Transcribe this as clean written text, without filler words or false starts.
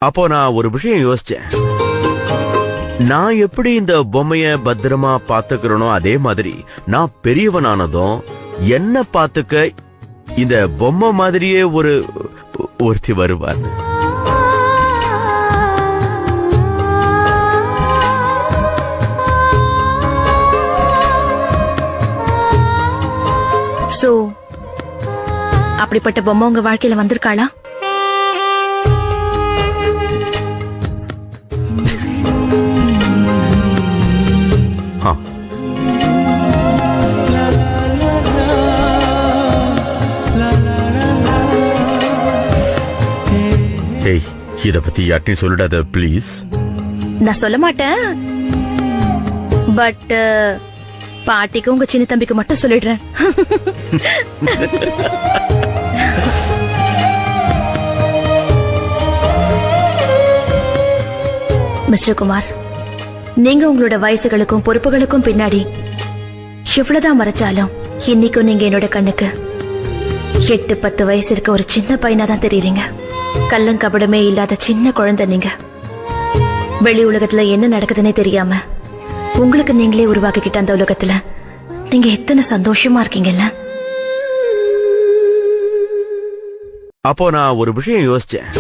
அப்போ நான் ஒரு விஷயம் யோசிச்சேன். நான் எப்படி இந்த பொம்மைய பத்திரமா பாத்துக்கிறனோ அதே மாதிரி நான் பெரியவனானதும் என்ன பாத்துக்க இந்த பொம்மை மாதிரியே ஒருத்தி வருவார். சோ அப்படிப்பட்ட பொம்மை உங்க வாழ்க்கையில வந்திருக்காளா? இத பத்தி யார்ட்டையும் சொல்லிடாத பிளீஸ். நான் சொல்ல மாட்டேன், பட் பாட்டிக்கு உங்க சின்ன தம்பிக்கு மட்டும் சொல்லிடுறேன். மிஸ்டர் குமார், நீங்க உங்களோட வயசுகளுக்கும் பொறுப்புகளுக்கும் பின்னாடி எவ்வளவுதான் மறைச்சாலும் இன்னைக்கும் நீங்க என்னோட கண்ணுக்கு 8-10 வயசு இருக்க ஒரு சின்ன பையனா தான் தெரியுறீங்க. கள்ளங்கபடமே இல்லாத சின்ன குழந்தை நீங்க. வெளி உலகத்துல என்ன நடக்குதுன்னே தெரியாம உங்களுக்கு நீங்களே உருவாக்கிக்கிட்ட அந்த உலகத்துல நீங்க எத்தனை சந்தோஷமா இருக்கீங்கல்ல. அப்போ நான் ஒரு விஷயம் யோசிச்சேன்.